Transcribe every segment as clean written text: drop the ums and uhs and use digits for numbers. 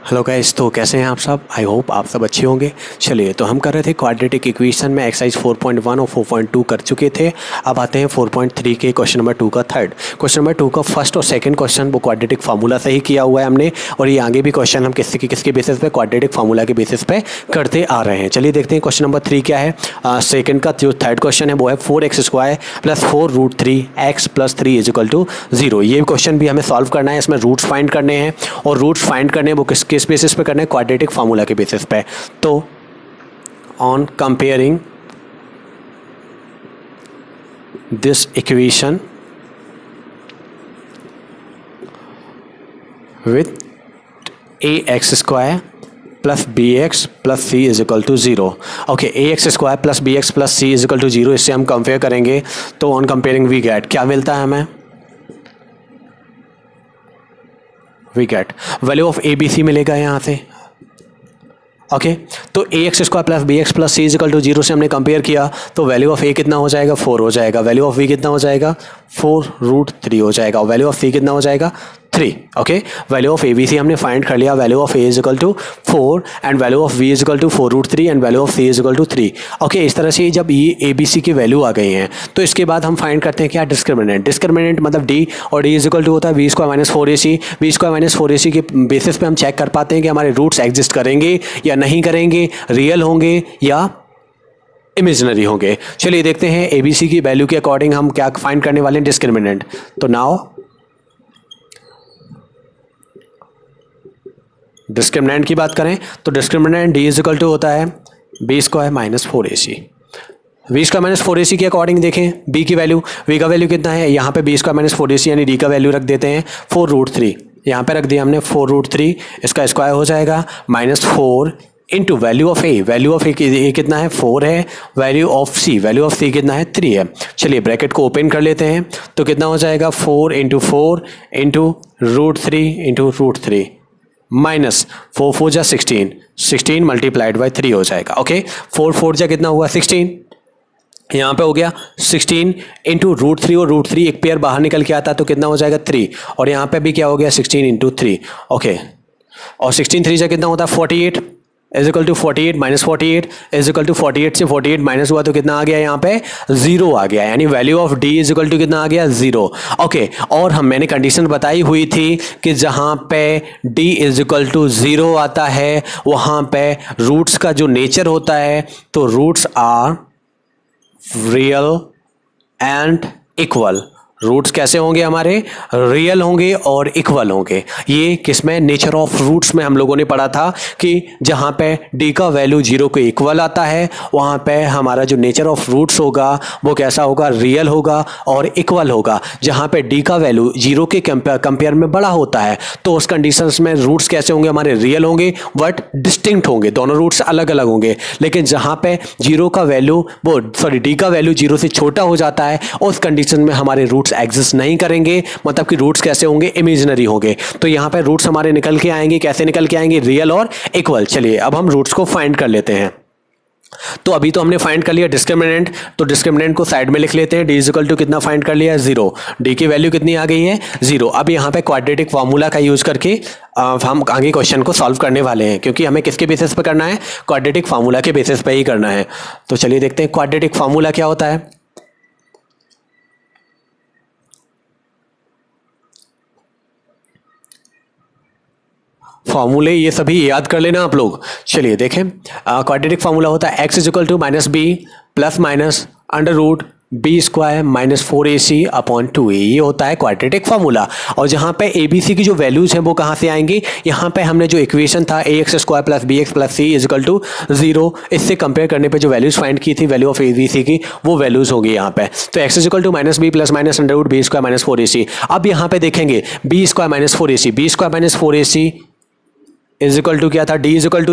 Hello guys, तो कैसे हैं आप सब। आई होप आप सब अच्छे होंगे। चलिए, तो हम कर रहे थे क्वाड्रेटिक इक्वेशन में एक्सरसाइज 4.1 और 4.2 कर चुके थे। अब आते हैं 4.3 के क्वेश्चन नंबर 2 का थर्ड। क्वेश्चन नंबर 2 का फर्स्ट और सेकंड क्वेश्चन वो क्वाड्रेटिक फार्मूला से ही किया हुआ है हमने, और ये आगे भी क्वेश्चन हम किसके बेसिस पे, क्वाड्रेटिक फार्मूला के बेसिस पे करते आ रहे हैं। चलिए देखते हैं क्वेश्चन नंबर 3 क्या है। सेकंड का जो थर्ड क्वेश्चन है वो है 4x² + 4√3 x + 3 = 0। ये क्वेश्चन भी हमें सॉल्व करना है। इसमें रूट्स फाइंड करने हैं, और रूट्स फाइंड करने हैं वो किस बेसिस पे करना है, क्वाड्रेटिक फार्मूला के बेसिस पे। तो on comparing this equation with ax² + bx + c = 0। Okay, ax² + bx + c = 0, इससे हम कंपेयर करेंगे तो ऑन कंपेयरिंग वी गेट क्या मिलता है हमें, we get value of A B C मिलेगा यहाँ से। ओके, तो ax² + bx + c = 0 से हमने कंपेयर किया तो वैल्यू ऑफ a कितना हो जाएगा, 4 हो जाएगा। वैल्यू ऑफ v कितना हो जाएगा, 4√3 हो जाएगा। वैल्यू ऑफ c कितना हो जाएगा, 3। ओके, वैल्यू ऑफ abc हमने फाइंड कर लिया। Value of a = 4 and value of v = 4√3 and value of c = 3। Okay, इस तरह से जब ये abc की वैल्यू आ गई हैं तो इसके बाद हम फाइंड करते हैं क्या, डिस्क्रिमिनेंट। डिस्क्रिमिनेंट मतलब d, और d = होता है v² - 4ac। v² - 4ac के बेसिस पे हम चेक कर पाते हैं कि हमारे रूट्स एग्जिस्ट करेंगे या नहीं करेंगे, रियल होंगे या इमेजिनरी होंगे। चलिए देखते हैं abc की वैल्यू के अकॉर्डिंग हम क्या फाइंड करने वाले हैं, डिस्क्रिमिनेंट। तो नाउ डिस्क्रिमिनेंट की बात करें तो डिस्क्रिमिनेंट d = होता है b² - 4ac। v² - 4ac के अकॉर्डिंग देखें b की वैल्यू, v का वैल्यू कितना है, यहाँ पे b² - 4ac यानी d का वैल्यू रख देते हैं 4√3। यहाँ पे रख दिया हमने 4√3, इसका स्क्वायर हो जाएगा -4 into value of a। Value of a कितना है, 4 है। वैल्यू ऑफ c कितना है, 3 है। चलिए ब्रैकेट को ओपन कर लेते हैं तो कितना हो जाएगा, 4 × 4 × √3 × √3 माइनस 4 4 जा 16 मल्टीप्लाइड बाई 3 हो जाएगा। ओके, 4 4 जा कितना हुआ, 16। यहाँ पे हो गया 16 इंटू √3, और √3 एक पेयर बाहर निकल के आता तो कितना हो जाएगा, 3। और यहाँ पे भी क्या हो गया, 16 × 3। ओके, और 16 3 जा कितना होता है, 48 = 48 - 48 = 48 से 48 माइनस हुआ तो कितना आ गया, यहाँ पे 0 आ गया। यानी वैल्यू ऑफ d = कितना आ गया, 0। ओके, और मैंने कंडीशन बताई हुई थी कि जहाँ पे d = 0 आता है वहाँ पे रूट्स का जो नेचर होता है तो roots are real and equal. Roots कैसे होंगे हमारे, रियल होंगे और इक्वल होंगे। ये किसमें, नेचर ऑफ रूट्स में हम लोगों ने पढ़ा था कि जहाँ पे d का वैल्यू 0 के इक्वल आता है वहाँ पे हमारा जो नेचर ऑफ रूट्स होगा वो कैसा होगा, रियल होगा और इक्वल होगा। जहाँ पे d का वैल्यू 0 के कंपेयर में बड़ा होता है तो उस कंडीशंस में रूट्स कैसे होंगे, हमारे रियल होंगे बट डिस्टिंक्ट होंगे, दोनों रूट्स अलग अलग होंगे। लेकिन जहाँ पे d का वैल्यू 0 से छोटा हो जाता है उस कंडीशन में हमारे रूट्स एग्जिस्ट नहीं करेंगे, मतलब कि रूट्स कैसे होंगे, इमेजिनरी होंगे। तो यहाँ पे रूट्स हमारे निकल के आएंगे, कैसे निकल के आएंगे, रियल और इक्वल। चलिए अब हम रूट्स को फाइंड कर लेते हैं। तो अभी तो हमने फाइंड कर लिया डिस्क्रिमिनेंट, तो डिस्क्रिमिनेंट को साइड में लिख लेते हैं। d = कितना फाइंड कर लिया, 0। d की वैल्यू कितनी आ गई है, 0। अब यहाँ पे क्वाड्रेटिक फार्मूला का यूज करके हम आगे क्वेश्चन को सॉल्व करने वाले हैं, क्योंकि हमें किसके बेसिस पे करना है, क्वाड्रेटिक फार्मूला के बेसिस पे ही करना है। तो चलिए देखते हैं क्वाड्रेटिक फार्मूला क्या होता है। फॉर्मूले ये सभी याद कर लेना आप लोग। चलिए देखें, क्वाड्रेटिक फार्मूला होता है x = -b ± √b² - 4ac/2a। ये होता है क्वाड्रेटिक फार्मूला। और जहाँ पे abc की जो वैल्यूज हैं वो कहाँ से आएंगी, यहाँ पे हमने जो इक्वेशन था ax² + bx + c = 0, इससे कंपेयर करने पे जो वैल्यूज फाइंड की थी वैल्यू ऑफ abc की, वो वैल्यूज होगी यहाँ पे। तो x = -b ± √b² - 4ac। अब यहाँ पे देखेंगे b² - 4ac, b² - 4ac क्या था, d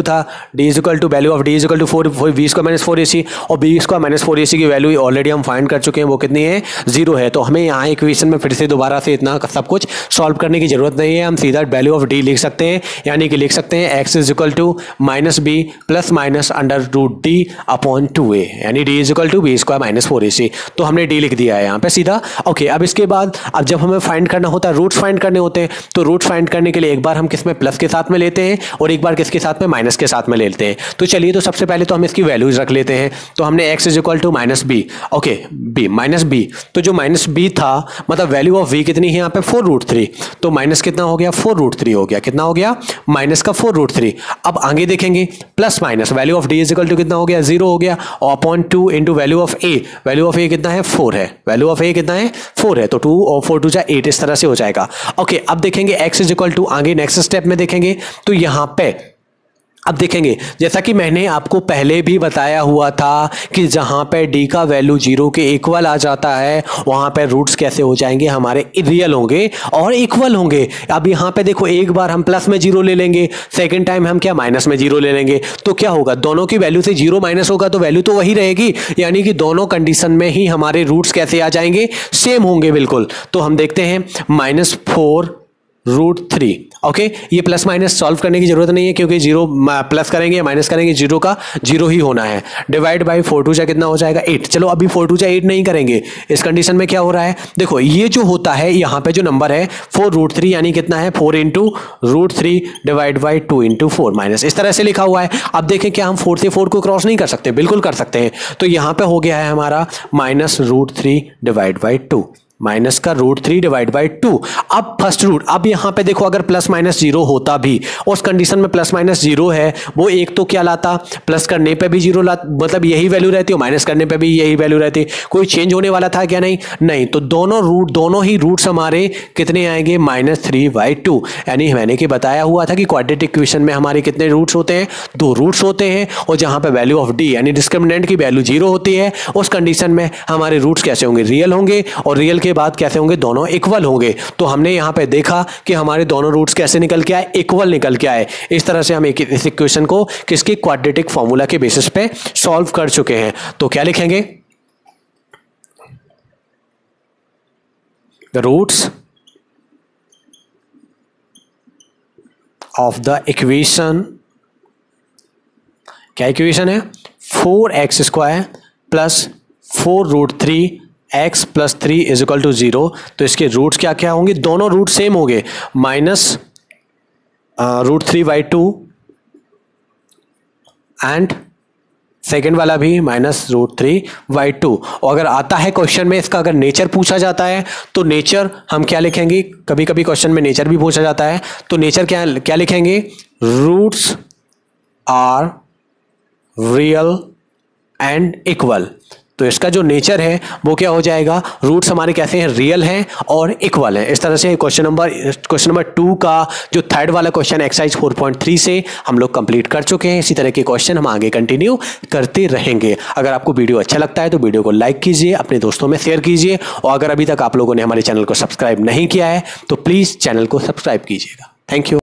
था, value of d = 4 b² - 4ac, और b² - 4ac की वैल्यू ऑलरेडी हम फाइंड कर चुके हैं, वो कितनी है, 0 है। तो हमें यहाँ इक्वेशन में फिर से दोबारा से इतना सब कुछ सॉल्व करने की जरूरत नहीं है, हम सीधा वैल्यू ऑफ d लिख सकते हैं। यानी कि लिख सकते हैं x = -b ± √d/2a, यानी d = b² - 4ac। तो हमने d लिख दिया है यहाँ पे सीधा। ओके, अब इसके बाद अब जब हमें फाइंड करना होता है, रूट्स फाइंड करने होते हैं, तो रूट्स फाइंड करने के लिए एक बार हम किस में, प्लस के साथ में लेते हैं, और एक बार किसके साथ में, माइनस के साथ में ले लेते हैं। तो चलिए, तो सबसे पहले तो हम इसकी वैल्यूज रख लेते हैं। तो हमने x is equal to minus B, okay b minus B, तो जो माइनस बी था मतलब वैल्यू ऑफ v कितनी है यहाँ पे 4√3, तो माइनस कितना हो गया 4√3 हो गया, कितना हो गया माइनस का 4√3। अब आगे देखेंगे plus minus value of d is equal to कितना हो गया 0 हो गया, और upon 2 into value of a, value of a कितना है 4 है, वैल्यू ऑफ a कितना है 4 है, तो 2 और 4 2 8 इस तरह से हो जाएगा। ओके, अब देखेंगे x इज इक्वल टू, आगे नेक्स्ट स्टेप में देखेंगे तो यहां पे अब देखेंगे जैसा कि मैंने आपको पहले भी बताया हुआ था कि जहां पे d का वैल्यू 0 के इक्वल आ जाता है वहां पे रूट्स कैसे हो जाएंगे, हमारे रियल होंगे और इक्वल होंगे। अब यहां पे देखो, एक बार हम प्लस में 0 ले लेंगे, सेकंड टाइम हम क्या माइनस में 0 ले लेंगे, तो क्या होगा दोनों की वैल्यू से 0 माइनस होगा तो वैल्यू तो वही रहेगी, यानी कि दोनों कंडीशन में ही हमारे रूट्स कैसे आ जाएंगे, सेम होंगे बिल्कुल। तो हम देखते हैं -4√3, ओके, ये प्लस माइनस सॉल्व करने की जरूरत नहीं है क्योंकि 0 प्लस करेंगे या माइनस करेंगे 0 का 0 ही होना है। डिवाइड बाय 4 2 कितना हो जाएगा 8। चलो अभी 4 2 8 नहीं करेंगे, इस कंडीशन में क्या हो रहा है, देखो ये जो होता है यहाँ पे जो नंबर है 4√3 यानी कितना है 4 into √3 divide by 2 into 4 minus, इस तरह से लिखा हुआ है। अब देखें क्या हम 4 से 4 को क्रॉस नहीं कर सकते, बिल्कुल कर सकते हैं। तो यहाँ पे हो गया है हमारा -√3 डिवाइड बाई 2, माइनस का √3 डिवाइड बाई 2। अब फर्स्ट रूट, अब यहां पे देखो अगर प्लस माइनस 0 होता भी, उस कंडीशन में प्लस माइनस 0 है, वो एक तो क्या लाता, प्लस करने पे भी 0 लाता, मतलब यही वैल्यू रहती है, माइनस करने पे भी यही वैल्यू रहती है, कोई चेंज होने वाला था क्या, नहीं। तो दोनों ही रूट्स हमारे कितने आएंगे -3/2, यानी मैंने कि बताया हुआ था कि क्वाड्रेटिक इक्वेशन में हमारे कितने रूट्स होते हैं, 2 रूट्स होते हैं, और जहां पे वैल्यू ऑफ d यानी डिस्क्रिमिनेंट की वैल्यू 0 होती है, उस कंडीशन में हमारे रूट्स कैसे होंगे, रियल होंगे, और रियल के बाद कैसे होंगे, दोनों इक्वल होंगे। तो हमने यहां पे देखा कि हमारे दोनों रूट्स कैसे निकल के आए, इक्वल निकल के आए। इस तरह से हम इस इक्वेशन को किसके क्वाड्रेटिक फॉर्मूला के बेसिस पे सॉल्व कर चुके हैं। तो क्या लिखेंगे, the roots of the equation, क्या इक्वेशन है 4x² plus 4√3 x plus 3 is equal to 0। तो इसके रूट्स क्या क्या होंगे, दोनों रूट सेम होंगे, -√3/2 एंड सेकेंड वाला भी -√3/2। और अगर आता है क्वेश्चन में इसका अगर नेचर पूछा जाता है तो नेचर हम क्या लिखेंगे, कभी कभी क्वेश्चन में नेचर भी पूछा जाता है, तो नेचर क्या लिखेंगे, roots are real and equal. तो इसका जो नेचर है वो क्या हो जाएगा, रूट्स हमारे कैसे हैं, रियल हैं और इक्वल हैं। इस तरह से क्वेश्चन नंबर 2 का जो थर्ड वाला क्वेश्चन एक्सरसाइज 4.3 से हम लोग कंप्लीट कर चुके हैं। इसी तरह के क्वेश्चन हम आगे कंटिन्यू करते रहेंगे। अगर आपको वीडियो अच्छा लगता है तो वीडियो को लाइक कीजिए, अपने दोस्तों में शेयर कीजिए, और अगर अभी तक आप लोगों ने हमारे चैनल को सब्सक्राइब नहीं किया है तो प्लीज़ चैनल को सब्सक्राइब कीजिएगा। Thank you.